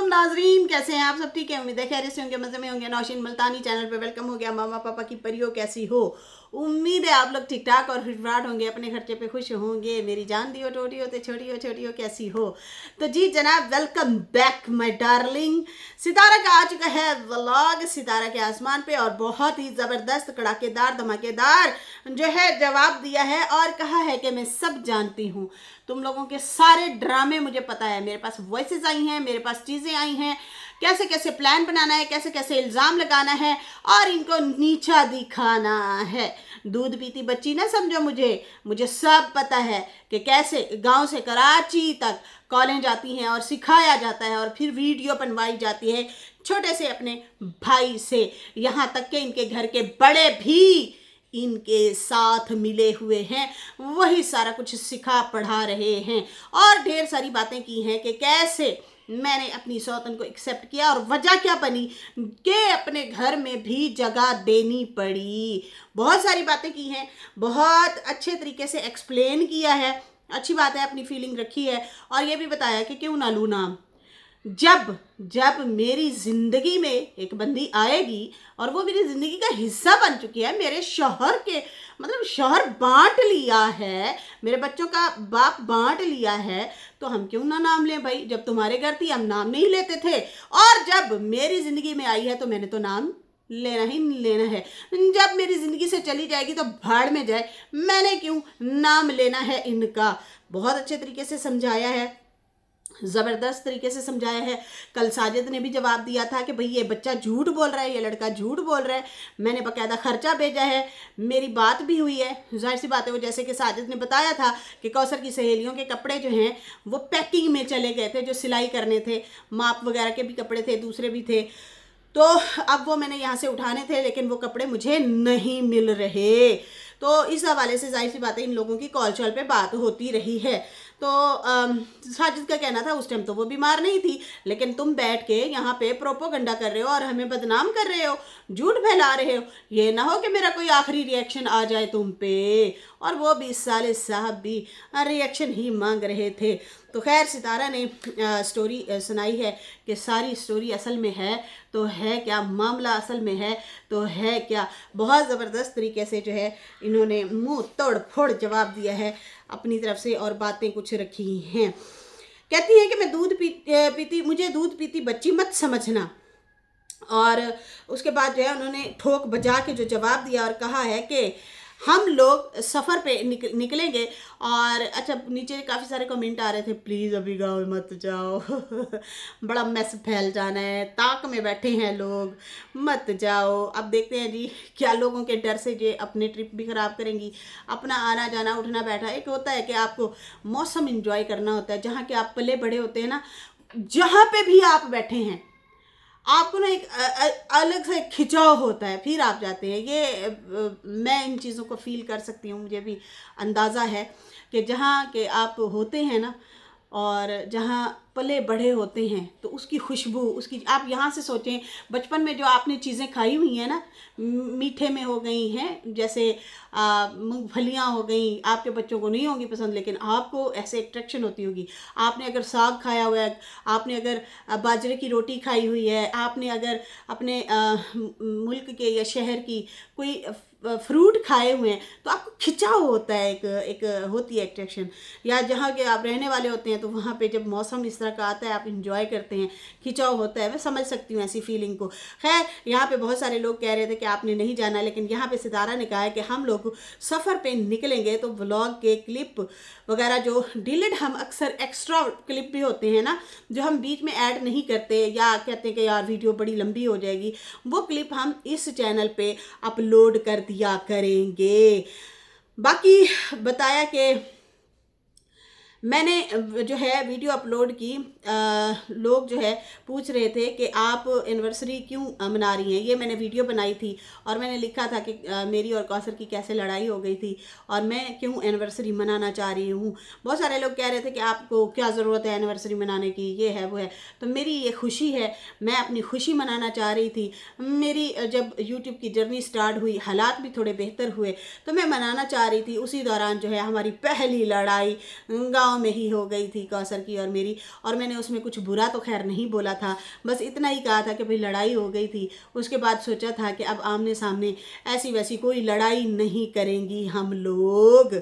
नाजरीन, कैसे हैं आप सब? ठीक है, उम्मीद है खैरियत से होंगे, मज़े में होंगे। नौशीन मुल्तानी चैनल पे वेलकम हो गया। मामा पापा की परियों कैसी हो? उम्मीद है आप लोग ठीक ठाक और फिटफाट होंगे, अपने खर्चे पे खुश होंगे। मेरी जान दी हो, टोटी होते छोटी हो कैसी हो? तो जी जनाब, वेलकम बैक माय डार्लिंग। सितारा का आ चुका है व्लॉग सितारा के आसमान पे, और बहुत ही ज़बरदस्त कड़ाकेदार धमाकेदार जो है जवाब दिया है और कहा है कि मैं सब जानती हूँ। तुम लोगों के सारे ड्रामे मुझे पता है, मेरे पास वॉइसेस आई हैं, मेरे पास चीज़ें आई हैं, कैसे कैसे प्लान बनाना है, कैसे कैसे इल्ज़ाम लगाना है और इनको नीचा दिखाना है। दूध पीती बच्ची ना समझो मुझे सब पता है कि कैसे गांव से कराची तक कॉलेज जाती हैं और सिखाया जाता है और फिर वीडियो बनवाई जाती है छोटे से अपने भाई से, यहाँ तक कि इनके घर के बड़े भी इनके साथ मिले हुए हैं, वही सारा कुछ सिखा पढ़ा रहे हैं और ढेर सारी बातें की हैं कि कैसे मैंने अपनी सौतन को एक्सेप्ट किया और वजह क्या बनी कि अपने घर में भी जगह देनी पड़ी। बहुत सारी बातें की हैं, बहुत अच्छे तरीके से एक्सप्लेन किया है, अच्छी बात है, अपनी फीलिंग रखी है और ये भी बताया कि क्यों ना लूँ नाम। जब मेरी ज़िंदगी में एक बंदी आएगी और वो मेरी ज़िंदगी का हिस्सा बन चुकी है, मेरे शौहर के मतलब शौहर बांट लिया है, मेरे बच्चों का बाप बांट लिया है, तो हम क्यों ना नाम लें भाई। जब तुम्हारे घर थी हम नाम नहीं लेते थे और जब मेरी ज़िंदगी में आई है तो मैंने तो नाम लेना ही लेना है। जब मेरी ज़िंदगी से चली जाएगी तो भाड़ में जाए, मैंने क्यों नाम लेना है इनका। बहुत अच्छे तरीके से समझाया है, ज़बरदस्त तरीके से समझाया है। कल साजिद ने भी जवाब दिया था कि भाई ये बच्चा झूठ बोल रहा है, ये लड़का झूठ बोल रहा है, मैंने बाकायदा खर्चा भेजा है, मेरी बात भी हुई है। जाहिर सी बात है, वो जैसे कि साजिद ने बताया था कि कौसर की सहेलियों के कपड़े जो हैं वो पैकिंग में चले गए थे, जो सिलाई करने थे, माप वगैरह के भी कपड़े थे, दूसरे भी थे, तो अब वो मैंने यहाँ से उठाने थे लेकिन वो कपड़े मुझे नहीं मिल रहे। तो इस हवाले से जाहिर सी बात है इन लोगों की कॉल चॉल पे बात होती रही है। तो साजिद का कहना था उस टाइम तो वो बीमार नहीं थी, लेकिन तुम बैठ के यहाँ पे प्रोपोगंडा कर रहे हो और हमें बदनाम कर रहे हो, झूठ फैला रहे हो। ये ना हो कि मेरा कोई आखिरी रिएक्शन आ जाए तुम पे। और वो भी साले साहब भी रिएक्शन ही मांग रहे थे। तो खैर सितारा ने स्टोरी सुनाई है कि सारी स्टोरी असल में है तो है क्या, मामला असल में है तो है क्या। बहुत ज़बरदस्त तरीके से जो है इन्होंने मुंह तोड़ फोड़ जवाब दिया है अपनी तरफ से और बातें कुछ रखी हैं। कहती हैं कि मैं पीती मुझे दूध पीती बच्ची मत समझना। और उसके बाद जो है उन्होंने ठोक बजा के जो जवाब दिया और कहा है कि हम लोग सफ़र पे निकलेंगे। और अच्छा, नीचे काफ़ी सारे कमेंट आ रहे थे, प्लीज़ अभी गाँव मत जाओ बड़ा मैस फैल जाना है, ताक में बैठे हैं लोग, मत जाओ। अब देखते हैं जी क्या लोगों के डर से जो अपने ट्रिप भी ख़राब करेंगी, अपना आना जाना उठना बैठा। एक होता है कि आपको मौसम इंजॉय करना होता है, जहाँ के आप पले बड़े होते हैं ना, जहाँ पे भी आप बैठे हैं आपको ना एक अलग से खिंचाव होता है, फिर आप जाते हैं। ये मैं इन चीज़ों को फील कर सकती हूँ, मुझे भी अंदाज़ा है कि जहाँ के आप होते हैं ना और जहाँ पले बड़े होते हैं तो उसकी खुशबू, उसकी आप यहाँ से सोचें बचपन में जो आपने चीज़ें खाई हुई हैं ना, मीठे में हो गई हैं, जैसे मूंगफलियाँ हो गई, आपके बच्चों को नहीं होंगी पसंद लेकिन आपको ऐसे अट्रैक्शन होती होगी। आपने अगर साग खाया हुआ है, आपने अगर बाजरे की रोटी खाई हुई है, आपने अगर अपने मुल्क के या शहर की कोई फ्रूट खाए हुए हैं तो आपको खिंचाव होता है, एक होती है अट्रैक्शन। या जहाँ के आप रहने वाले होते हैं तो वहाँ पे जब मौसम इस तरह का आता है आप इंजॉय करते हैं, खिंचाव होता है। मैं समझ सकती हूँ ऐसी फीलिंग को। खैर यहाँ पे बहुत सारे लोग कह रहे थे कि आपने नहीं जाना, लेकिन यहाँ पे सितारा ने कहा है कि हम लोग सफ़र पे निकलेंगे तो व्लॉग के क्लिप वगैरह जो डिलीट, हम अक्सर एक्स्ट्रा क्लिप भी होते हैं ना जो हम बीच में ऐड नहीं करते या कहते हैं कि यार वीडियो बड़ी लंबी हो जाएगी, वो क्लिप हम इस चैनल पे अपलोड कर दिया करेंगे। बाकी बताया कि मैंने जो है वीडियो अपलोड की, लोग जो है पूछ रहे थे कि आप एनिवर्सरी क्यों मना रही हैं। ये मैंने वीडियो बनाई थी और मैंने लिखा था कि मेरी और कौसर की कैसे लड़ाई हो गई थी और मैं क्यों एनिवर्सरी मनाना चाह रही हूँ। बहुत सारे लोग कह रहे थे कि आपको क्या ज़रूरत है एनिवर्सरी मनाने की, ये है वो है। तो मेरी ये खुशी है, मैं अपनी खुशी मनाना चाह रही थी। मेरी जब यूट्यूब की जर्नी स्टार्ट हुई, हालात भी थोड़े बेहतर हुए तो मैं मनाना चाह रही थी। उसी दौरान जो है हमारी पहली लड़ाई गाँव गांव में ही हो गई थी कौसर की और मेरी, और मैंने उसमें कुछ बुरा तो खैर नहीं बोला था, बस इतना ही कहा था कि भाई लड़ाई हो गई थी। उसके बाद सोचा था कि अब आमने सामने ऐसी वैसी कोई लड़ाई नहीं करेंगी हम लोग।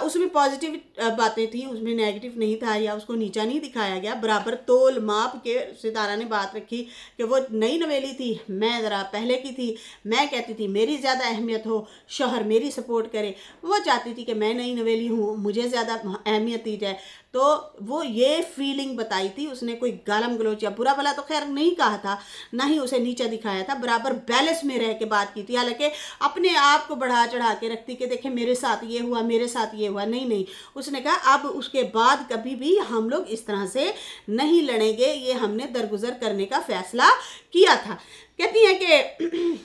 उसमें पॉजिटिव बातें थी, उसमें नेगेटिव नहीं था या उसको नीचा नहीं दिखाया गया। बराबर तोल माप के सितारा ने बात रखी कि वो नई नवेली थी, मैं ज़रा पहले की थी। मैं कहती थी मेरी ज़्यादा अहमियत हो, शौहर मेरी सपोर्ट करे। वो चाहती थी कि मैं नई नवेली हूँ, मुझे ज़्यादा अहमियत दी जाए। तो वो ये फीलिंग बताई थी उसने, कोई गालम गलोच या बुरा भला तो खैर नहीं कहा था, ना ही उसे नीचा दिखाया था। बराबर बैलेंस में रह के बात की थी, हालांकि अपने आप को बढ़ा चढ़ा के रखती कि देखे मेरे साथ ये हुआ, मेरे साथ ये हुआ। नहीं नहीं, उसने कहा अब उसके बाद कभी भी हम लोग इस तरह से नहीं लड़ेंगे, ये हमने दरगुजर करने का फैसला किया था। कहती है कि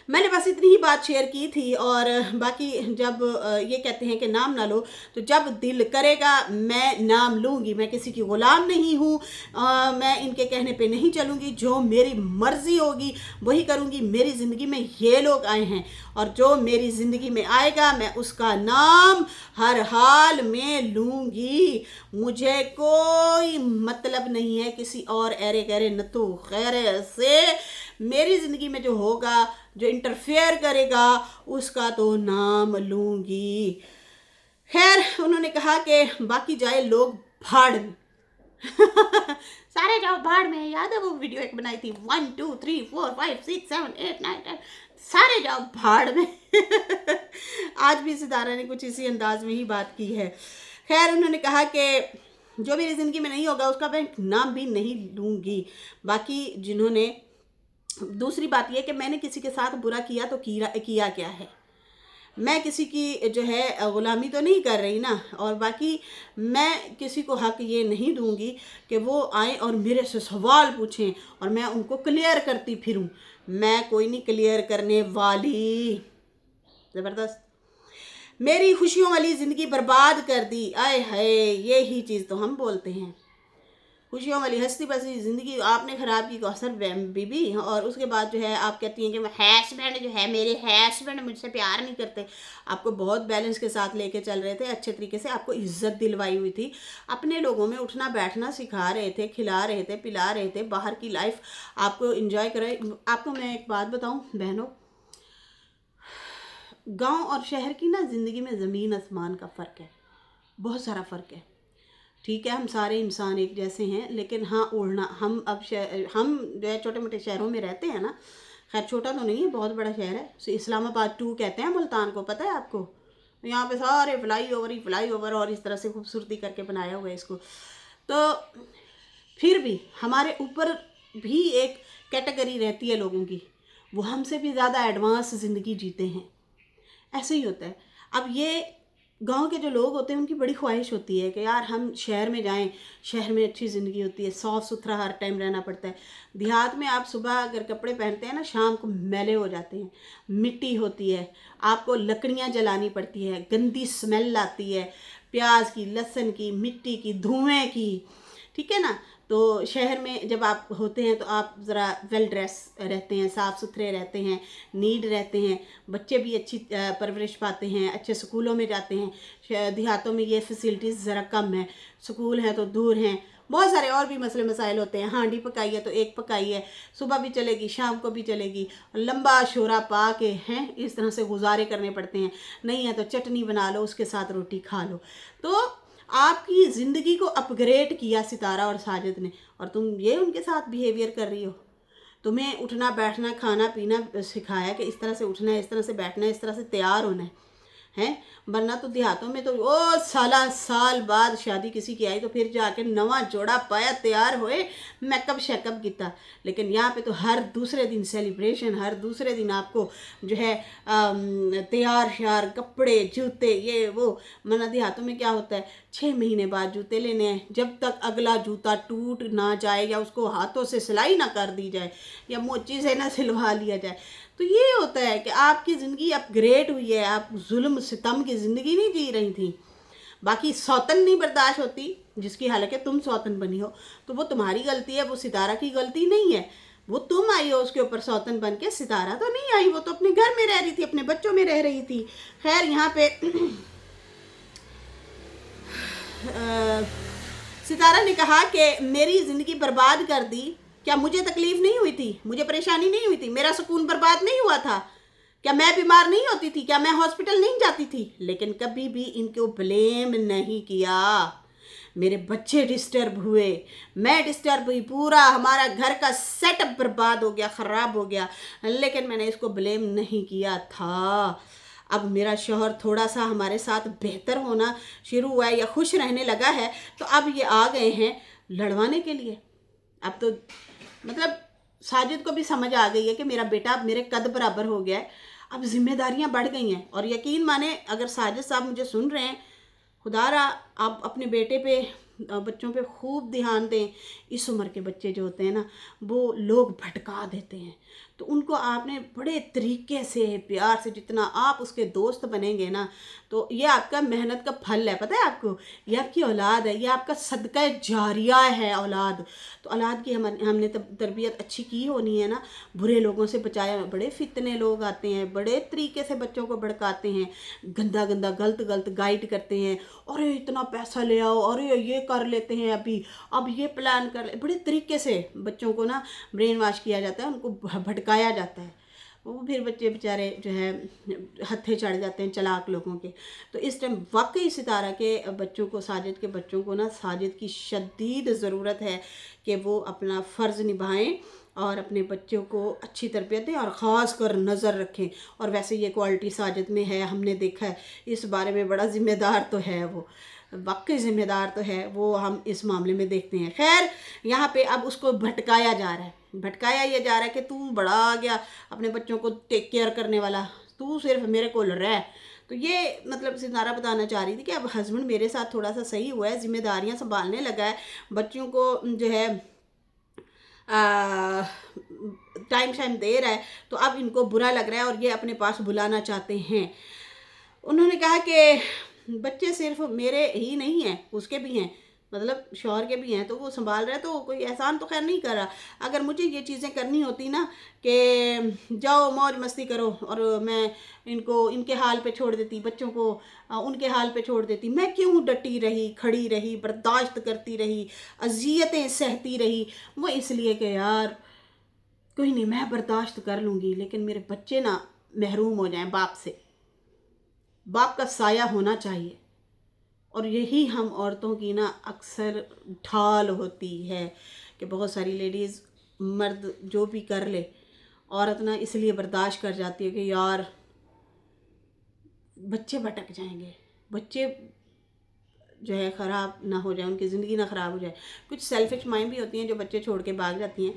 मैंने बस इतनी ही बात शेयर की थी। और बाकी जब ये कहते हैं कि नाम ना लो, तो जब दिल करेगा मैं नाम लूँगी। मैं किसी की ग़ुलाम नहीं हूँ, मैं इनके कहने पे नहीं चलूँगी। जो मेरी मर्ज़ी होगी वही करूँगी। मेरी ज़िंदगी में ये लोग आए हैं और जो मेरी ज़िंदगी में आएगा मैं उसका नाम हर हाल में लूँगी। मुझे कोई मतलब नहीं है किसी और ऐरे गैरे नतू खैरे से। मेरी ज़िंदगी में जो होगा, जो इंटरफेयर करेगा, उसका तो नाम लूँगी। खैर उन्होंने कहा कि बाकी जाए लोग भाड़ में। सारे जाओ भाड़ में। याद है वो वीडियो एक बनाई थी, 1 2 3 4 5 6 7 8 9 10, सारे जाओ भाड़ में। आज भी सितारा ने कुछ इसी अंदाज में ही बात की है। खैर उन्होंने कहा कि जो मेरी ज़िंदगी में नहीं होगा उसका मैं नाम भी नहीं लूँगी। बाकी जिन्होंने, दूसरी बात यह कि मैंने किसी के साथ बुरा किया तो किया क्या है, मैं किसी की जो है ग़ुलामी तो नहीं कर रही ना। और बाकी मैं किसी को हक ये नहीं दूंगी कि वो आए और मेरे से सवाल पूछें और मैं उनको क्लियर करती फिरूं। मैं कोई नहीं क्लियर करने वाली। ज़बरदस्त। मेरी खुशियों वाली ज़िंदगी बर्बाद कर दी। आए हाय, यही चीज़ तो हम बोलते हैं। खुशियों वाली हंसती बसी ज़िंदगी आपने ख़राब की कौसर बीबी। और उसके बाद जो है आप कहती हैं कि हस्बैंड जो है, मेरे हस्बैंड मुझसे प्यार नहीं करते। आपको बहुत बैलेंस के साथ लेके चल रहे थे, अच्छे तरीके से आपको इज्जत दिलवाई हुई थी, अपने लोगों में उठना बैठना सिखा रहे थे, खिला रहे थे, पिला रहे थे, बाहर की लाइफ आपको इंजॉय कराई। आपको मैं एक बात बताऊँ बहनों, गाँव और शहर की ना ज़िंदगी में ज़मीन आसमान का फ़र्क है, बहुत सारा फ़र्क है। ठीक है, हम सारे इंसान एक जैसे हैं, लेकिन हाँ उड़ना, हम अब हम जो है छोटे मोटे शहरों में रहते हैं ना। खैर छोटा तो नहीं है, बहुत बड़ा शहर है। इस्लामाबाद 2 कहते हैं मुल्तान को, पता है आपको। यहाँ पे सारे फ्लाई ओवर और इस तरह से खूबसूरती करके बनाया हुआ है इसको। तो फिर भी हमारे ऊपर भी एक कैटेगरी रहती है लोगों की, वो हमसे भी ज़्यादा एडवांस ज़िंदगी जीते हैं। ऐसे ही होता है। अब ये गांव के जो लोग होते हैं उनकी बड़ी ख्वाहिश होती है कि यार हम शहर में जाएं, शहर में अच्छी ज़िंदगी होती है, साफ़ सुथरा हर टाइम रहना पड़ता है। देहात में आप सुबह अगर कपड़े पहनते हैं ना, शाम को मैले हो जाते हैं, मिट्टी होती है, आपको लकड़ियाँ जलानी पड़ती है, गंदी स्मेल आती है, प्याज की, लहसुन की, मिट्टी की, धुएँ की। ठीक है ना। तो शहर में जब आप होते हैं तो आप ज़रा वेल ड्रेस रहते हैं, साफ़ सुथरे रहते हैं, नीट रहते हैं, बच्चे भी अच्छी परवरिश पाते हैं, अच्छे स्कूलों में जाते हैं। देहातों में ये फैसिलिटीज़ ज़रा कम है, स्कूल हैं तो दूर हैं, बहुत सारे और भी मसले मसाइल होते हैं। हांडी पकाई है तो एक पकाई है, सुबह भी चलेगी शाम को भी चलेगी, लंबा शोरा पा के हैं इस तरह से गुजारे करने पड़ते हैं। नहीं है तो चटनी बना लो, उसके साथ रोटी खा लो। तो आपकी ज़िंदगी को अपग्रेड किया सितारा और साजिद ने, और तुम ये उनके साथ बिहेवियर कर रही हो। तुम्हें उठना बैठना खाना पीना सिखाया कि इस तरह से उठना है, इस तरह से बैठना है, इस तरह से तैयार होना है। वरना तो देहातों में तो ओ साल बाद शादी किसी की आई तो फिर जाके नवा जोड़ा पाया, तैयार होए, मेकअप शेकअप किया। लेकिन यहाँ पे तो हर दूसरे दिन सेलिब्रेशन, हर दूसरे दिन आपको जो है तैयार श्यार, कपड़े, जूते, ये वो। वरना देहातों में क्या होता है, 6 महीने बाद जूते लेने हैं, जब तक अगला जूता टूट ना जाए या उसको हाथों से सिलाई ना कर दी जाए या मोची से ना सिलवा लिया जाए। तो ये होता है कि आपकी ज़िंदगी अपग्रेड हुई है, आप जुल्म सितम की ज़िंदगी नहीं जी रही थी। बाकी सौतन नहीं बर्दाश्त होती, जिसकी हालांकि तुम सौतन बनी हो तो वो तुम्हारी गलती है, वो सितारा की गलती नहीं है। वो तुम आई हो उसके ऊपर सौतन बन के, सितारा तो नहीं आई, वो तो अपने घर में रह रही थी, अपने बच्चों में रह रही थी। खैर यहाँ पे सितारा ने कहा कि मेरी ज़िंदगी बर्बाद कर दी। क्या मुझे तकलीफ़ नहीं हुई थी? मुझे परेशानी नहीं हुई थी? मेरा सुकून बर्बाद नहीं हुआ था? क्या मैं बीमार नहीं होती थी? क्या मैं हॉस्पिटल नहीं जाती थी? लेकिन कभी भी इनको ब्लेम नहीं किया। मेरे बच्चे डिस्टर्ब हुए, मैं डिस्टर्ब हुई, पूरा हमारा घर का सेटअप बर्बाद हो गया, ख़राब हो गया, लेकिन मैंने इसको ब्लेम नहीं किया था। अब मेरा शौहर थोड़ा सा हमारे साथ बेहतर होना शुरू हुआ है या खुश रहने लगा है, तो अब ये आ गए हैं लड़वाने के लिए। अब तो मतलब साजिद को भी समझ आ गई है कि मेरा बेटा अब मेरे कद बराबर हो गया है, अब जिम्मेदारियां बढ़ गई हैं। और यकीन माने, अगर साजिद साहब मुझे सुन रहे हैं, खुदारा आप अपने बेटे पे, बच्चों पे खूब ध्यान दें। इस उम्र के बच्चे जो होते हैं ना, वो लोग भटका देते हैं, तो उनको आपने बड़े तरीके से, प्यार से, जितना आप उसके दोस्त बनेंगे ना, तो ये आपका मेहनत का फल है। पता है आपको, ये आपकी औलाद है, ये आपका सदका जारिया है औलाद। तो औलाद की हमने तरबियत अच्छी की होनी है ना, बुरे लोगों से बचाया। बड़े फितने लोग आते हैं, बड़े तरीके से बच्चों को भड़काते हैं, गंदा गंदा गलत गलत गाइड करते हैं। अरे इतना पैसा ले आओ, अरे ये कर लेते हैं, अभी अब ये प्लान कर ले। बड़े तरीके से बच्चों को ना ब्रेन वॉश किया जाता है, उनको भटकाया जाता है। वो फिर बच्चे बेचारे जो है हत्थे चढ़ जाते हैं चालाक लोगों के। तो इस टाइम वाकई सितारा के बच्चों को, साजिद के बच्चों को ना, साजिद की शदीद ज़रूरत है कि वो अपना फ़र्ज़ निभाएं और अपने बच्चों को अच्छी तरबियत दें और ख़ास कर नज़र रखें। और वैसे ये क्वालिटी साजिद में है, हमने देखा है। इस बारे में बड़ा ज़िम्मेदार तो है, वो वाकई ज़िम्मेदार तो है वो, हम इस मामले में देखते हैं। खैर, यहाँ पे अब उसको भटकाया जा रहा है, भटकाया ये जा रहा है कि तू बड़ा आ गया अपने बच्चों को टेक केयर करने वाला, तू सिर्फ मेरे को रह। तो ये मतलब सितारा बताना चाह रही थी कि अब हस्बैंड मेरे साथ थोड़ा सा सही हुआ है, जिम्मेदारियां संभालने लगा है, बच्चों को जो है टाइम शाइम दे रहा है, तो अब इनको बुरा लग रहा है और ये अपने पास बुलाना चाहते हैं। उन्होंने कहा कि बच्चे सिर्फ मेरे ही नहीं हैं, उसके भी हैं, मतलब शौहर के भी हैं, तो वो संभाल रहा है, तो कोई एहसान तो खैर नहीं कर रहा। अगर मुझे ये चीज़ें करनी होती ना कि जाओ मौज मस्ती करो, और मैं इनको इनके हाल पे छोड़ देती, बच्चों को उनके हाल पे छोड़ देती, मैं क्यों डटी रही, खड़ी रही, बर्दाश्त करती रही, अजियतें सहती रही? वो इसलिए कि यार कोई नहीं, मैं बर्दाश्त कर लूँगी, लेकिन मेरे बच्चे ना महरूम हो जाएं बाप से। बाप का साया होना चाहिए। और यही हम औरतों की ना अक्सर ढाल होती है कि बहुत सारी लेडीज़, मर्द जो भी कर ले, औरत ना इसलिए बर्दाश्त कर जाती है कि यार बच्चे भटक जाएंगे, बच्चे जो है ख़राब ना हो जाए, उनकी ज़िंदगी ना ख़राब हो जाए। कुछ सेल्फिश माएँ भी होती हैं जो बच्चे छोड़ के भाग जाती हैं,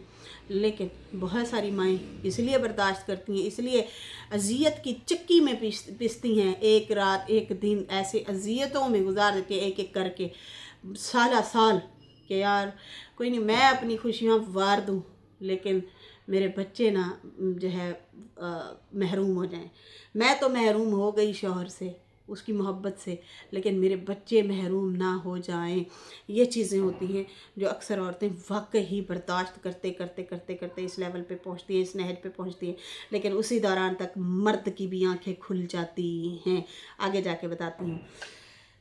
लेकिन बहुत सारी माएँ इसलिए बर्दाश्त करती हैं, इसलिए अजियत की चक्की में पिसती हैं, एक रात एक दिन ऐसे अजियतों में गुजार देती हैं, एक एक करके साल साल, कि यार कोई नहीं, मैं अपनी खुशियाँ वार दूँ, लेकिन मेरे बच्चे ना जो है महरूम हो जाएं। मैं तो महरूम हो गई शौहर से, उसकी मोहब्बत से, लेकिन मेरे बच्चे महरूम ना हो जाएं। ये चीज़ें होती हैं जो अक्सर औरतें वाकई बर्दाश्त करते करते करते करते इस लेवल पे पहुंचती हैं, इस नहज पे पहुंचती हैं, लेकिन उसी दौरान तक मर्द की भी आंखें खुल जाती हैं। आगे जाके बताती हूँ।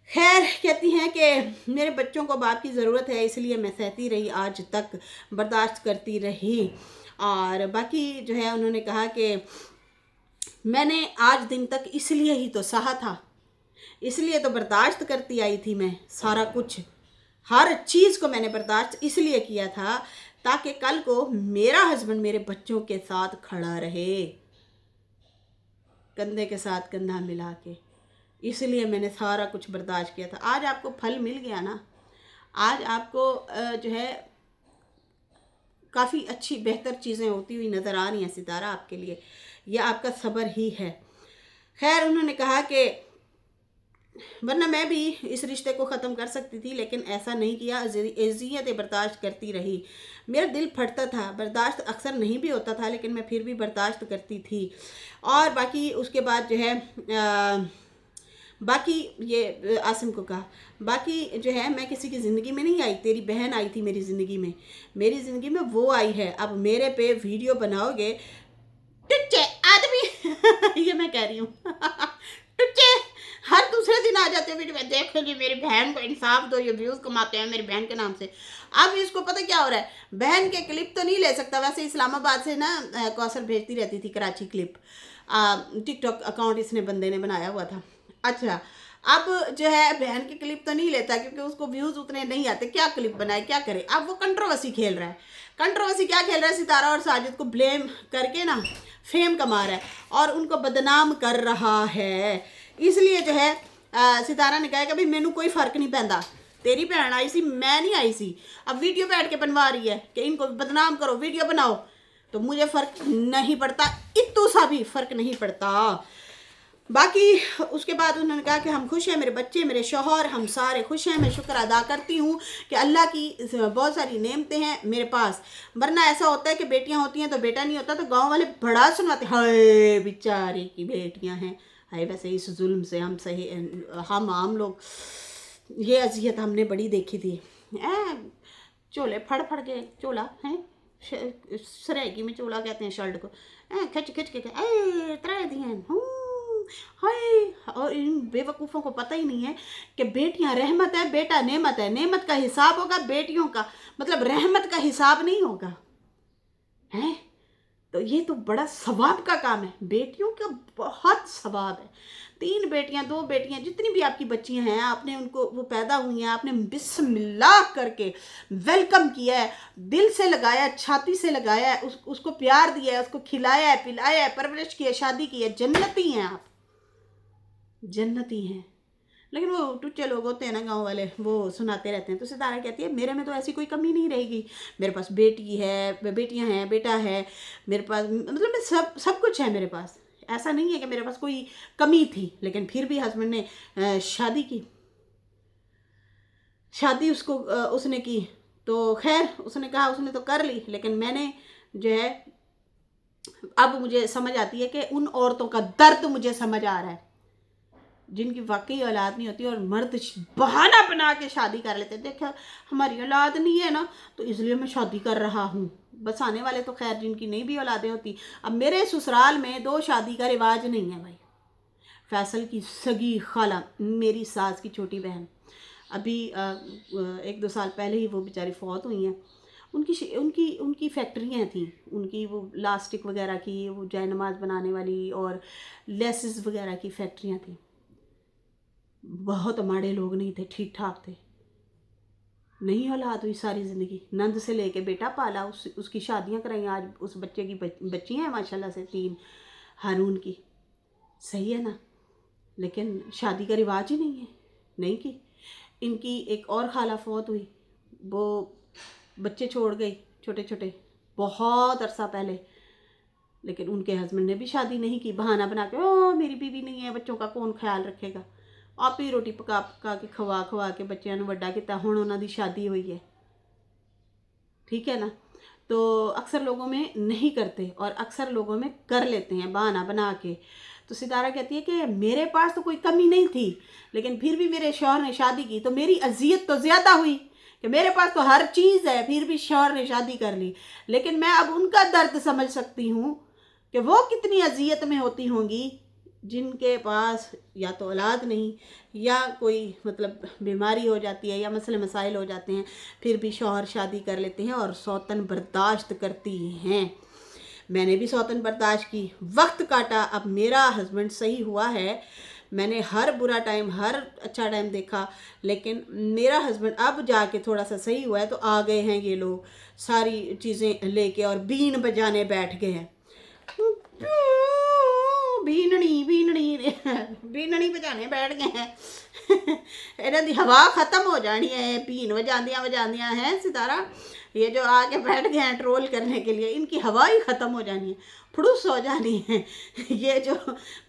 खैर, कहती हैं कि मेरे बच्चों को बाप की ज़रूरत है, इसलिए मैं सहती रही, आज तक बर्दाश्त करती रही। और बाकी जो है उन्होंने कहा कि मैंने आज दिन तक इसलिए ही तो सहा था, इसलिए तो बर्दाश्त करती आई थी मैं, सारा कुछ, हर चीज़ को मैंने बर्दाश्त इसलिए किया था ताकि कल को मेरा हस्बैंड मेरे बच्चों के साथ खड़ा रहे, कंधे के साथ कंधा मिला के, इसलिए मैंने सारा कुछ बर्दाश्त किया था। आज आपको फल मिल गया ना, आज आपको जो है काफ़ी अच्छी बेहतर चीज़ें होती हुई नज़र आ रही हैं सितारा आपके लिए, यह आपका सब्र ही है। खैर, उन्होंने कहा कि वरना मैं भी इस रिश्ते को ख़त्म कर सकती थी, लेकिन ऐसा नहीं किया, अज़ियतें बर्दाश्त करती रही। मेरा दिल फटता था, बर्दाश्त अक्सर नहीं भी होता था, लेकिन मैं फिर भी बर्दाश्त करती थी। और बाकी उसके बाद जो है बाकी ये आसिम को कहा, बाकी जो है मैं किसी की ज़िंदगी में नहीं आई, तेरी बहन आई थी मेरी ज़िंदगी में, मेरी ज़िंदगी में वो आई है। अब मेरे पे वीडियो बनाओगे, टुच्चे आदमी ये मैं कह रही हूँ टुच्चे हर दूसरे दिन आ जाते हो वीडियो में, देखो जी मेरी बहन को इंसाफ दो, ये व्यूज़ कमाते हैं मेरी बहन के नाम से। अब इसको पता क्या हो रहा है, बहन के क्लिप तो नहीं ले सकता, वैसे इस्लामाबाद से ना कौसर भेजती रहती थी कराची क्लिप, टिकटॉक अकाउंट इसने बंदे ने बनाया हुआ था। अच्छा, अब जो है बहन की क्लिप तो नहीं लेता क्योंकि उसको व्यूज़ उतने नहीं आते, क्या क्लिप बनाए क्या करे। अब वो कंट्रोवर्सी खेल रहा है। कंट्रोवर्सी क्या खेल रहा है, सितारा और साजिद को ब्लेम करके ना फेम कमा रहा है और उनको बदनाम कर रहा है। इसलिए जो है सितारा ने कहा कि भाई मैनू कोई फ़र्क नहीं पैंदा, तेरी भैन आई सी, मैं नहीं आई सी। अब वीडियो बैठ के बनवा रही है कि इनको बदनाम करो, वीडियो बनाओ, तो मुझे फ़र्क नहीं पड़ता, इतू सा भी फ़र्क नहीं पड़ता। बाकी उसके बाद उन्होंने कहा कि हम खुश हैं, मेरे बच्चे, मेरे शौहर, हम सारे खुश हैं। मैं शुक्र अदा करती हूँ कि अल्लाह की बहुत सारी नेमतें हैं मेरे पास, वरना ऐसा होता है कि बेटियाँ होती हैं तो बेटा नहीं होता, तो गांव वाले बड़ा सुनाते, हाय बेचारे की बेटियाँ हैं। हाय, वैसे इस जुल्म से हम आम लोग ये अजियत हमने बड़ी देखी थी। चोले फड़ फड़ के चोला है, सरेगी में चोला कहते हैं शर्ट को, खिंच खिंच के त्राए दिए हाय। और इन बेवकूफ़ों को पता ही नहीं है कि बेटियां रहमत है, बेटा नेमत है। नेमत का हिसाब होगा, बेटियों का मतलब रहमत का हिसाब नहीं होगा है। तो ये तो बड़ा सवाब का काम है, बेटियों का बहुत सवाब है। 3 बेटियां 2 बेटियां जितनी भी आपकी बच्चियां हैं, आपने उनको वो पैदा हुई हैं, आपने बिस्मिल्लाह करके वेलकम किया है, दिल से लगाया, छाती से लगाया है, उसको प्यार दिया है, उसको खिलाया है, पिलाया है, परवरिश की है, शादी की है। जन्नती हैं आप, जन्नती हैं। लेकिन वो टुच्चे लोग होते हैं ना गांव वाले, वो सुनाते रहते हैं। तो सितारा कहती है मेरे में तो ऐसी कोई कमी नहीं रहेगी, मेरे पास बेटी है, बेटियां हैं, बेटा है, मेरे पास मतलब मैं सब कुछ है मेरे पास। ऐसा नहीं है कि मेरे पास कोई कमी थी। लेकिन फिर भी हस्बैंड ने शादी की, शादी उसने की, तो खैर उसने कहा उसने तो कर ली, लेकिन मैंने जो है अब मुझे समझ आती है कि उन औरतों का दर्द मुझे समझ आ रहा है जिनकी वाकई औलाद नहीं होती और मर्द बहाना बना के शादी कर लेते हैं। देखो हमारी औलाद नहीं है ना, तो इसलिए मैं शादी कर रहा हूँ। बस आने वाले तो खैर जिनकी नहीं भी औलादें होती। अब मेरे ससुराल में 2 शादी का रिवाज नहीं है भाई। फैसल की सगी खाला, मेरी सास की छोटी बहन, अभी 1-2 साल पहले ही वो बेचारी फौत हुई हैं। उनकी उनकी उनकी फैक्ट्रियाँ थी, उनकी वो लास्टिक वगैरह की, वो जय नमाज बनाने वाली और लेसेस वगैरह की फैक्ट्रियाँ थी। बहुत माड़े लोग नहीं थे, ठीक ठाक थे। नहीं औलाद हुई सारी ज़िंदगी, नंद से लेके बेटा पाला, उसकी शादियां कराई। आज उस बच्चे की बच्ची हैं माशाल्लाह से 3 हारून की। सही है ना, लेकिन शादी का रिवाज ही नहीं है, नहीं की। इनकी एक और खाला फौत हुई, वो बच्चे छोड़ गई छोटे छोटे बहुत अरसा पहले, लेकिन उनके हस्बैंड ने भी शादी नहीं की। बहाना बना के ओ मेरी बीवी नहीं है, बच्चों का कौन ख्याल रखेगा। आप ही रोटी पका पका के खवा के बच्चों ने वड्डा किया, हुण उन्हां दी शादी हुई है। ठीक है ना। तो अक्सर लोगों में नहीं करते और अक्सर लोगों में कर लेते हैं बहाना बना के। तो सितारा कहती है कि मेरे पास तो कोई कमी नहीं थी, लेकिन फिर भी मेरे शौहर ने शादी की तो मेरी अजियत तो ज़्यादा हुई कि मेरे पास तो हर चीज़ है, फिर भी शौहर ने शादी कर ली। लेकिन मैं अब उनका दर्द समझ सकती हूँ कि वो कितनी अजियत में होती होंगी जिनके पास या तो औलाद नहीं या कोई मतलब बीमारी हो जाती है या मसले मसाइल हो जाते हैं, फिर भी शौहर शादी कर लेते हैं और सौतन बर्दाश्त करती हैं। मैंने भी सौतन बर्दाश्त की, वक्त काटा। अब मेरा हस्बैंड सही हुआ है, मैंने हर बुरा टाइम हर अच्छा टाइम देखा, लेकिन मेरा हस्बैंड अब जाके थोड़ा सा सही हुआ है। तो आ गए हैं ये लोग सारी चीज़ें लेके और बीन बजाने बैठ गए हैं। बीननी बीननी बीननी बजाने बैठ गए हैं। इन्हों की हवा खत्म हो जानी है, बीन बजांदियां हैं सितारा। ये जो आके बैठ गए हैं ट्रोल करने के लिए, इनकी हवा ही ख़त्म हो जानी है, फुड़ुस हो जानी है। ये जो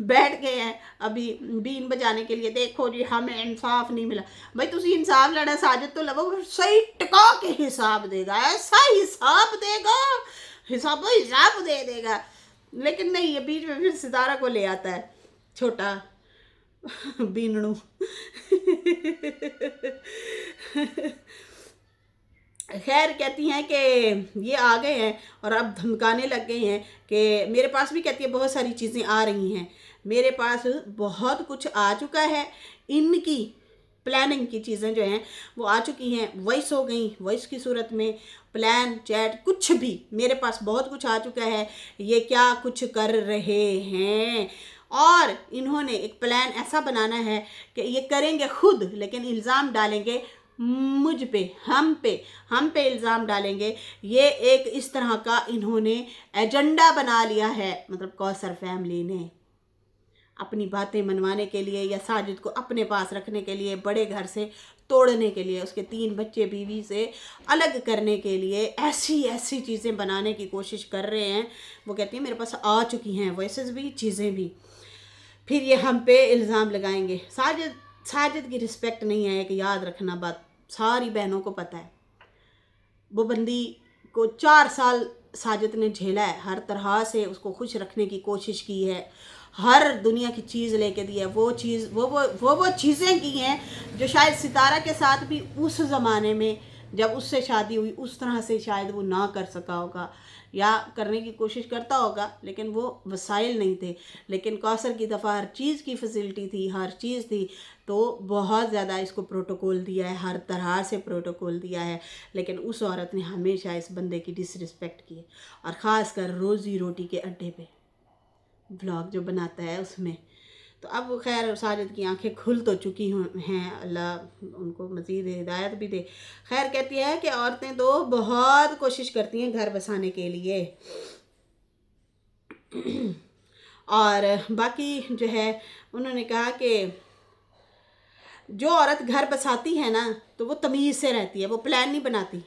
बैठ गए हैं अभी बीन बजाने के लिए, देखो जी हमें इंसाफ नहीं मिला। भाई तुम इंसाफ लड़ा, साजिद तो लवो सही टिका के हिसाब देगा, ऐसा हिसाब देगा, हिसाब दे देगा। लेकिन नहीं, ये बीच में फिर सितारा को ले आता है छोटा बीनणू। खैर कहती हैं कि ये आ गए हैं और अब धमकाने लग गए हैं कि मेरे पास भी, कहती है, बहुत सारी चीज़ें आ रही हैं, मेरे पास बहुत कुछ आ चुका है, इनकी प्लानिंग की चीज़ें जो हैं वो आ चुकी हैं, वॉइस हो गई, वॉइस की सूरत में, प्लान, चैट, कुछ भी मेरे पास बहुत कुछ आ चुका है, ये क्या कुछ कर रहे हैं। और इन्होंने एक प्लान ऐसा बनाना है कि ये करेंगे खुद, लेकिन इल्ज़ाम डालेंगे मुझ पे, हम पे इल्ज़ाम डालेंगे। ये एक इस तरह का इन्होंने एजेंडा बना लिया है, मतलब कौसर फैमिली ने अपनी बातें मनवाने के लिए या साजिद को अपने पास रखने के लिए, बड़े घर से तोड़ने के लिए, उसके 3 बच्चे बीवी से अलग करने के लिए ऐसी ऐसी चीज़ें बनाने की कोशिश कर रहे हैं। वो कहती है मेरे पास आ चुकी हैं वॉइसेस भी, चीज़ें भी, फिर ये हम पे इल्ज़ाम लगाएंगे। साजिद की रिस्पेक्ट नहीं है, कि याद रखना बात, सारी बहनों को पता है। वो बंदी को 4 साल साजिद ने झेला है, हर तरह से उसको खुश रखने की कोशिश की है, हर दुनिया की चीज़ लेके दी है, वो चीज़ वो चीज़ें की हैं जो शायद सितारा के साथ भी उस ज़माने में जब उससे शादी हुई उस तरह से शायद वो ना कर सका होगा, या करने की कोशिश करता होगा, लेकिन वो वसाइल नहीं थे। लेकिन कौसर की दफ़ा हर चीज़ की फैसिलिटी थी, हर चीज़ थी, तो बहुत ज़्यादा इसको प्रोटोकॉल दिया है, हर तरह से प्रोटोकॉल दिया है। लेकिन उस औरत ने हमेशा इस बंदे की डिसरिस्पेक्ट की है, और ख़ास कर रोज़ी रोटी के अड्डे पे व्लॉग जो बनाता है उसमें। तो अब खैर साजिद की आंखें खुल तो चुकी हैं, अल्लाह उनको मज़ीद हिदायत भी दे। खैर कहती है कि औरतें तो बहुत कोशिश करती हैं घर बसाने के लिए, और बाकी जो है उन्होंने कहा कि जो औरत घर बसाती है ना तो वो तमीज़ से रहती है, वो प्लान नहीं बनाती।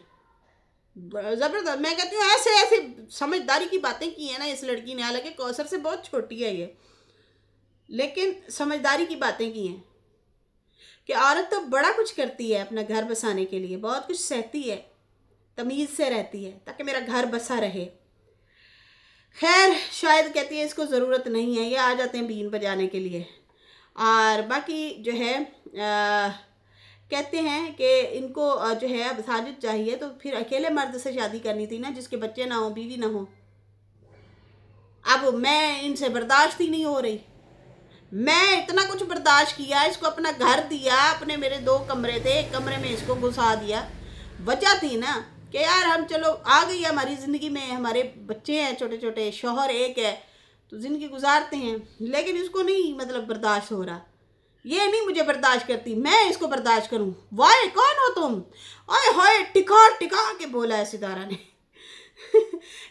ज़बरदस्त, मैं कहती हूँ ऐसे ऐसे समझदारी की बातें की हैं ना इस लड़की ने, हालांकि कौसर से बहुत छोटी है ये, लेकिन समझदारी की बातें की हैं कि औरत तो बड़ा कुछ करती है अपना घर बसाने के लिए, बहुत कुछ सहती है, तमीज़ से रहती है ताकि मेरा घर बसा रहे। खैर शायद कहती है इसको ज़रूरत नहीं है, ये आ जाते हैं बीन बजाने के लिए। और बाकी जो है कहते हैं कि इनको जो है अब साजिद चाहिए तो फिर अकेले मर्द से शादी करनी थी ना, जिसके बच्चे ना हो, बीवी ना हो। अब मैं इनसे बर्दाश्त ही नहीं हो रही, मैं इतना कुछ बर्दाश्त किया, इसको अपना घर दिया, अपने मेरे 2 कमरे थे, एक कमरे में इसको घुसा दिया। वजह थी ना कि यार हम चलो आ गई हमारी ज़िंदगी में, हमारे बच्चे हैं छोटे छोटे, शौहर एक है, तो ज़िंदगी गुजारते हैं। लेकिन इसको नहीं मतलब बर्दाश्त हो रहा, ये नहीं मुझे बर्दाश्त करती, मैं इसको बर्दाश्त करूं। वाह कौन हो तुम, ओए होए, टिका टिका के बोला है सितारा ने।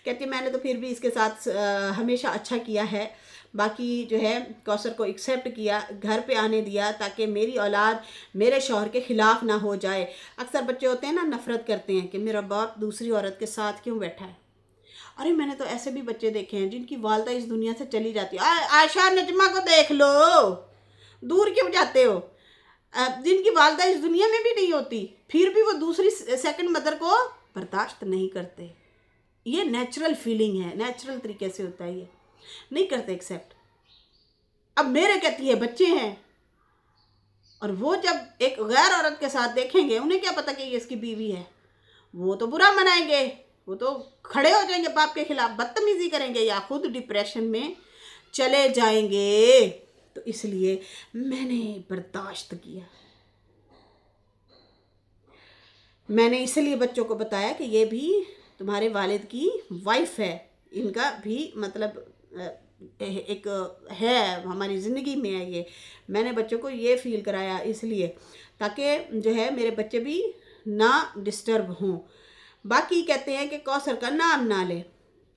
कहती मैंने तो फिर भी इसके साथ हमेशा अच्छा किया है, बाकी जो है कौसर को एक्सेप्ट किया, घर पे आने दिया ताकि मेरी औलाद मेरे शौहर के ख़िलाफ़ ना हो जाए। अक्सर बच्चे होते हैं ना, नफ़रत करते हैं कि मेरा बाप दूसरी औरत के साथ क्यों बैठा है। अरे मैंने तो ऐसे भी बच्चे देखे हैं जिनकी वालदा इस दुनिया से चली जाती है। आयशा नजमा को देख लो, दूर क्यों जाते हो। जिनकी वालदा इस दुनिया में भी नहीं होती, फिर भी वो दूसरी सेकंड मदर को बर्दाश्त नहीं करते। ये नेचुरल फीलिंग है, नेचुरल तरीके से होता है, ये नहीं करते एक्सेप्ट। अब मेरे कहती है बच्चे हैं, और वो जब एक गैर औरत के साथ देखेंगे, उन्हें क्या पता कि ये इसकी बीवी है, वो तो बुरा मनाएंगे, वो तो खड़े हो जाएंगे बाप के खिलाफ, बदतमीजी करेंगे या खुद डिप्रेशन में चले जाएंगे। तो इसलिए मैंने बर्दाश्त किया। मैंने इसलिए बच्चों को बताया कि ये भी तुम्हारे वालिद की वाइफ है, इनका भी मतलब एक है, हमारी ज़िंदगी में है ये। मैंने बच्चों को ये फील कराया इसलिए ताकि जो है मेरे बच्चे भी ना डिस्टर्ब हों। बाकी कहते हैं कि कौसर का नाम ना ले।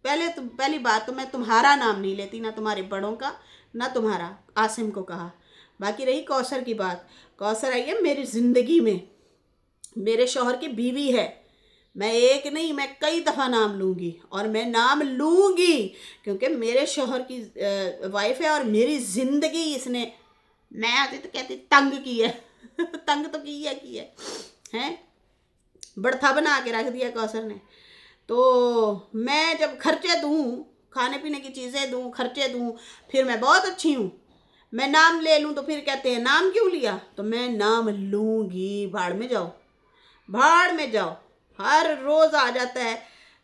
पहली बात तो मैं तुम्हारा नाम नहीं लेती, ना तुम्हारे बड़ों का ना तुम्हारा, आसिम को कहा। बाकी रही कौसर की बात, कौसर आई है मेरी ज़िंदगी में, मेरे शौहर की बीवी है। मैं एक नहीं, मैं कई दफ़ा नाम लूँगी, और मैं नाम लूँगी क्योंकि मेरे शौहर की वाइफ है और मेरी ज़िंदगी इसने, मैं आती तो कहती तंग की है। तंग तो की है हैं, बड़था बना के रख दिया कौसर ने। तो मैं जब खर्चे दूँ, खाने पीने की चीज़ें दूँ, खर्चे दूँ, फिर मैं बहुत अच्छी हूँ। मैं नाम ले लूँ तो फिर कहते हैं नाम क्यों लिया, तो मैं नाम लूँगी, भाड़ में जाओ, भाड़ में जाओ। हर रोज़ आ जाता है।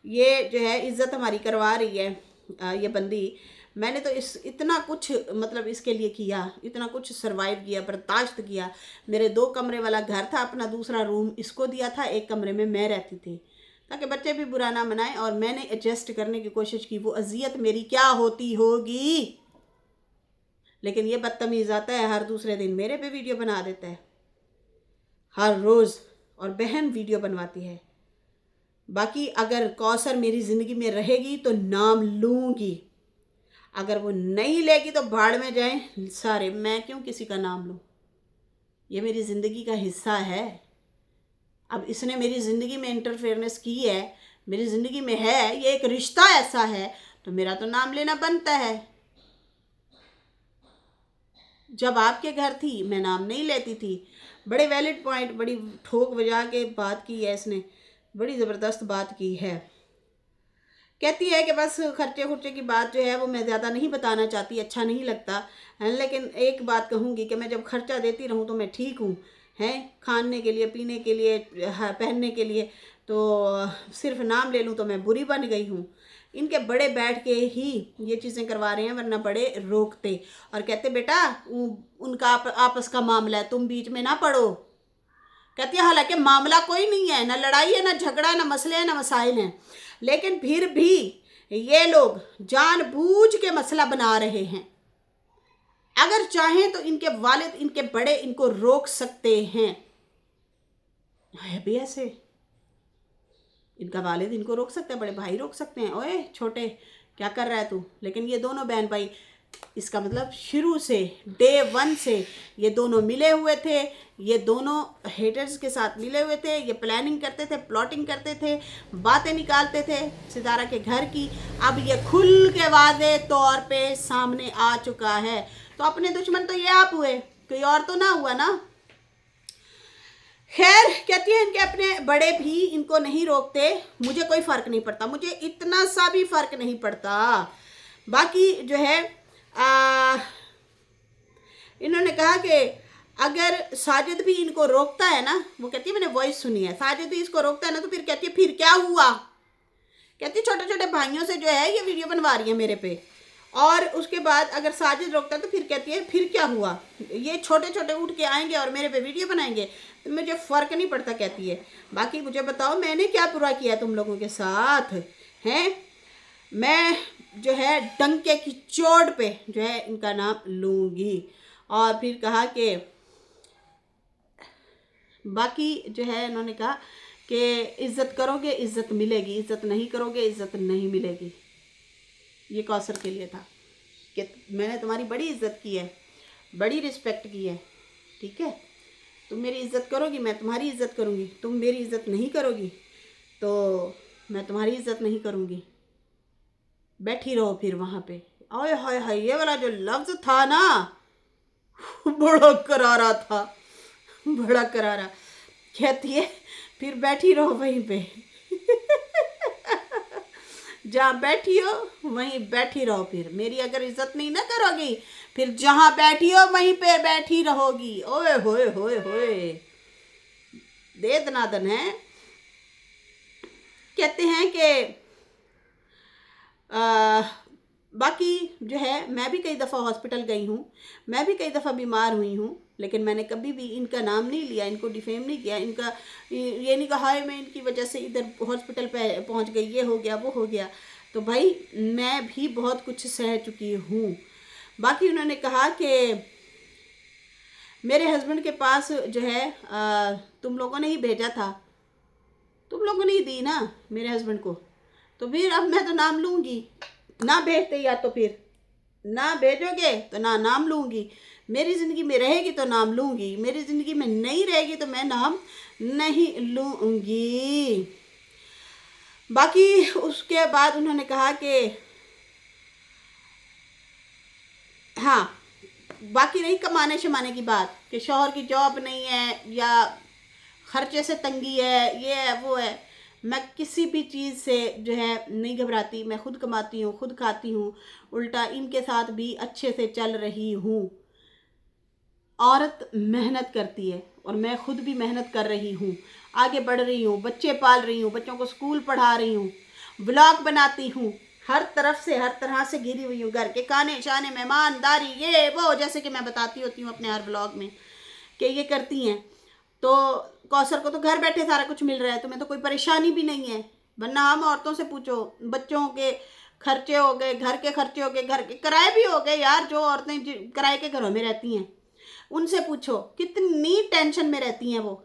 ये जो है इज्जत हमारी करवा रही है ये बंदी। मैंने तो इतना कुछ मतलब इसके लिए किया, इतना कुछ सरवाइव किया, बर्दाश्त किया। मेरे 2 कमरे वाला घर था, अपना दूसरा रूम इसको दिया था, एक कमरे में मैं रहती थी ताकि बच्चे भी बुरा ना मनाएं, और मैंने एडजस्ट करने की कोशिश की। वो अजियत मेरी क्या होती होगी, लेकिन ये बदतमीज़ आता है, हर दूसरे दिन मेरे पे वीडियो बना देता है, हर रोज़। और बहन वीडियो बनवाती है। बाकी अगर कौसर मेरी ज़िंदगी में रहेगी तो नाम लूँगी, अगर वो नहीं लेगी तो भाड़ में जाएं सारे। मैं क्यों किसी का नाम लूँ, ये मेरी ज़िंदगी का हिस्सा है। अब इसने मेरी ज़िंदगी में इंटरफेरेंस की है, मेरी ज़िंदगी में है, ये एक रिश्ता ऐसा है, तो मेरा तो नाम लेना बनता है। जब आपके घर थी मैं नाम नहीं लेती थी। बड़े वैलिड पॉइंट, बड़ी ठोक बजा के बात की है इसने, बड़ी ज़बरदस्त बात की है। कहती है कि बस खर्चे खुर्चे की बात जो है वो मैं ज़्यादा नहीं बताना चाहती, अच्छा नहीं लगता, लेकिन एक बात कहूँगी कि मैं जब खर्चा देती रहूँ तो मैं ठीक हूँ, हैं, खाने के लिए, पीने के लिए, पहनने के लिए, तो सिर्फ नाम ले लूँ तो मैं बुरी बन गई हूँ। इनके बड़े बैठ के ही ये चीज़ें करवा रहे हैं, वरना बड़े रोकते और कहते बेटा उनका आपस का मामला है, तुम बीच में ना पड़ो। कहती है हालांकि मामला कोई नहीं है, ना लड़ाई है, ना झगड़ा है, ना मसले हैं, ना मसाइल हैं, लेकिन फिर भी ये लोग जानबूझ के मसला बना रहे हैं। अगर चाहें तो इनके वालिद, इनके बड़े इनको रोक सकते हैं, है भी ऐसे, इनका वालिद इनको रोक सकते हैं, बड़े भाई रोक सकते हैं, ओए छोटे क्या कर रहा है तू। लेकिन ये दोनों बहन भाई, इसका मतलब शुरू से, डे 1 से ये दोनों मिले हुए थे, ये दोनों हेटर्स के साथ मिले हुए थे, ये प्लानिंग करते थे, प्लॉटिंग करते थे, बातें निकालते थे सितारा के घर की। अब ये खुल के वादे तौर पे सामने आ चुका है। तो अपने दुश्मन तो ये आप हुए, कोई और तो ना हुआ ना। खैर, कहती है इनके अपने बड़े भी इनको नहीं रोकते, मुझे कोई फ़र्क नहीं पड़ता, मुझे इतना सा भी फ़र्क नहीं पड़ता। बाकी जो है इन्होंने कहा कि अगर साजिद भी इनको रोकता है ना, वो कहती है मैंने वॉइस सुनी है, साजिद भी इसको रोकता है ना, तो फिर कहती है फिर क्या हुआ। कहती है छोटे छोटे भाइयों से जो है ये वीडियो बनवा रही है मेरे पे, और उसके बाद अगर साजिद रोकता है तो फिर कहती है फिर क्या हुआ, ये छोटे छोटे उठ के आएंगे और मेरे पे वीडियो बनाएंगे, तो मुझे फ़र्क नहीं पड़ता। कहती है बाकी मुझे बताओ मैंने क्या बुरा किया तुम लोगों के साथ हैं। मैं जो है डंके की चोट पे जो है इनका नाम लूँगी। और फिर कहा कि बाकी जो है इन्होंने कहा कि इज़्ज़त करोगे इज़्ज़त मिलेगी, इज़्ज़त नहीं करोगे इज़्ज़त नहीं मिलेगी। ये कौसर के लिए था कि मैंने तुम्हारी बड़ी इज़्ज़त की है, बड़ी रिस्पेक्ट की है, ठीक है, तुम मेरी इज़्ज़त करोगी मैं तुम्हारी इज़्ज़त करूँगी, तुम मेरी इज़्ज़त नहीं करोगी तो मैं तुम्हारी इज़्ज़त नहीं करूँगी। बैठी रहो फिर वहाँ पे। ओए हाय हाय, ये वाला जो लफ्ज़ था ना बड़ा करारा था, बड़ा करारा। कहती है फिर बैठी रहो वहीं पे जहाँ बैठी हो वहीं बैठी रहो, फिर मेरी अगर इज्जत नहीं ना करोगी फिर जहाँ बैठी हो वहीं पे बैठी रहोगी। ओए होए होए होए, दे दनादन है। कहते हैं कि बाकी जो है मैं भी कई दफ़ा हॉस्पिटल गई हूँ, मैं भी कई दफ़ा बीमार हुई हूँ, लेकिन मैंने कभी भी इनका नाम नहीं लिया, इनको डिफेम नहीं किया, इनका ये नहीं कहा है मैं इनकी वजह से इधर हॉस्पिटल पे पहुँच गई, ये हो गया वो हो गया। तो भाई मैं भी बहुत कुछ सह चुकी हूँ। बाकी उन्होंने कहा कि मेरे हस्बैंड के पास जो है तुम लोगों ने ही भेजा था, तुम लोगों ने ही दी ना मेरे हस्बैंड को, तो फिर अब मैं तो नाम लूँगी। ना भेजते या तो फिर ना भेजोगे तो ना नाम लूँगी। मेरी ज़िंदगी में रहेगी तो नाम लूँगी, मेरी ज़िंदगी में नहीं रहेगी तो मैं नाम नहीं लूँगी। बाकी उसके बाद उन्होंने कहा कि हाँ, बाकी रही कमाने शमाने की बात कि शौहर की जॉब नहीं है या खर्चे से तंगी है, ये है वो है, मैं किसी भी चीज़ से जो है नहीं घबराती। मैं खुद कमाती हूँ, खुद खाती हूँ, उल्टा इनके साथ भी अच्छे से चल रही हूँ। औरत मेहनत करती है, और मैं खुद भी मेहनत कर रही हूँ, आगे बढ़ रही हूँ, बच्चे पाल रही हूँ, बच्चों को स्कूल पढ़ा रही हूँ, ब्लॉग बनाती हूँ, हर तरफ से हर तरह से घिरी हुई हूँ, घर के खाने शाने मेहमानदारी ये वो, जैसे कि मैं बताती होती हूँ अपने हर ब्लॉग में कि ये करती हैं। तो कौसर को तो घर बैठे सारा कुछ मिल रहा है, तुम्हें तो कोई परेशानी भी नहीं है। वरना हम औरतों से पूछो, बच्चों के खर्चे हो गए, घर के खर्चे हो गए, घर के किराए भी हो गए यार, जो औरतें किराए के घरों में रहती हैं उनसे पूछो कितनी टेंशन में रहती हैं वो।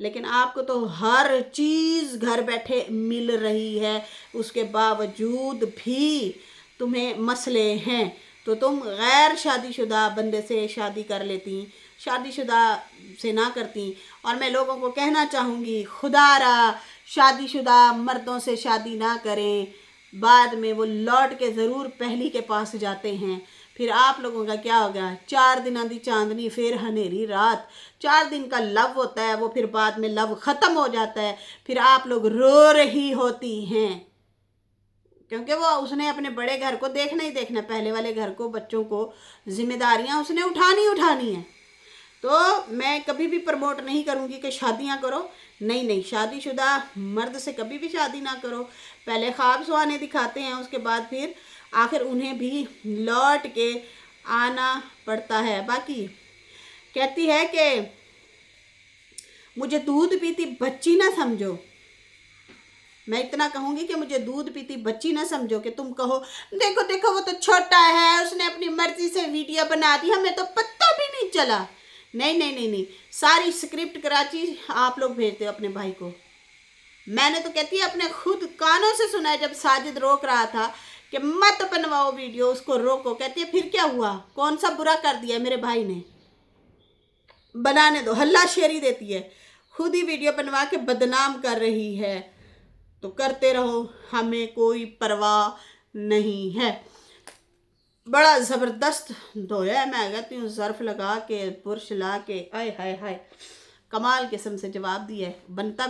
लेकिन आपको तो हर चीज़ घर बैठे मिल रही है, उसके बावजूद भी तुम्हें मसले हैं। तो तुम गैर शादीशुदा बंदे से शादी कर लेती, शादीशुदा से ना करती। और मैं लोगों को कहना चाहूँगी, खुदारा शादीशुदा मर्दों से शादी ना करें, बाद में वो लौट के ज़रूर पहली के पास जाते हैं। फिर आप लोगों का क्या होगा, 4 दिन आंधी चांदनी फिर हनेरी रात, 4 दिन का लव होता है वो, फिर बाद में लव ख़त्म हो जाता है, फिर आप लोग रो रही होती हैं, क्योंकि वो उसने अपने बड़े घर को देखना ही देखना, पहले वाले घर को, बच्चों को, जिम्मेदारियां उसने उठानी हैं। तो मैं कभी भी प्रमोट नहीं करूँगी कि शादियाँ करो, नहीं नहीं, शादीशुदा मर्द से कभी भी शादी ना करो। पहले ख्वाब सुहाने दिखाते हैं, उसके बाद फिर आखिर उन्हें भी लौट के आना पड़ता है। बाकी कहती है कि मुझे दूध पीती बच्ची ना समझो। मैं इतना कहूँगी कि मुझे दूध पीती बच्ची ना समझो कि तुम कहो देखो देखो वो तो छोटा है, उसने अपनी मर्जी से वीडियो बना दी, हमें तो पता भी नहीं चला। नहीं नहीं नहीं नहीं, सारी स्क्रिप्ट कराची आप लोग भेजते हो अपने भाई को। मैंने तो कहती है अपने खुद कानों से सुना है, जब साजिद रोक रहा था कि मत बनवाओ वीडियो, उसको रोको। कहती है फिर क्या हुआ, कौन सा बुरा कर दिया मेरे भाई ने, बनाने दो। हल्ला शेरी देती है, खुद ही वीडियो बनवा के बदनाम कर रही है। तो करते रहो, हमें कोई परवाह नहीं है। बड़ा ज़बरदस्त धोया है, मैं कहती हूँ सर्फ लगा के, पुरुष ला के, आय हाय हाय, कमाल किस्म से जवाब दिया है। बनता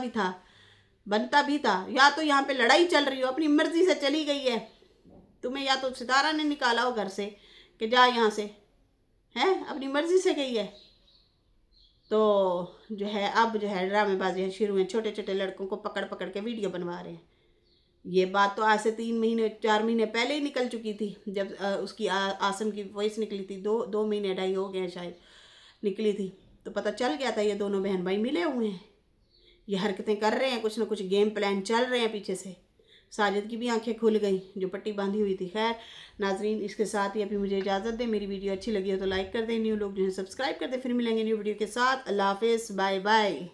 भी था। या तो यहाँ पे लड़ाई चल रही हो, अपनी मर्जी से चली गई है, तुम्हें या तो सितारा ने निकाला हो घर से कि जा यहाँ से, हैं, अपनी मर्जी से गई है। तो जो है अब जो है ड्रामेबाजी शुरू हैं, छोटे छोटे लड़कों को पकड़ पकड़ के वीडियो बनवा रहे हैं। ये बात तो आज से 3 महीने 4 महीने पहले ही निकल चुकी थी, जब उसकी आसम की वॉइस निकली थी। 2 महीने 2.5 हो गए शायद निकली थी, तो पता चल गया था ये दोनों बहन भाई मिले हुए हैं, ये हरकतें कर रहे हैं, कुछ ना कुछ गेम प्लान चल रहे हैं पीछे से। साजिद की भी आंखें खुल गई जो पट्टी बांधी हुई थी। खैर नाजरीन, इसके साथ ही अभी मुझे इजाज़त दें। मेरी वीडियो अच्छी लगी हो तो लाइक कर दें, न्यू लोग जो है सब्सक्राइब कर दें। फिर मिलेंगे न्यू वीडियो के साथ। अल्लाह हाफिज़, बाय बाय।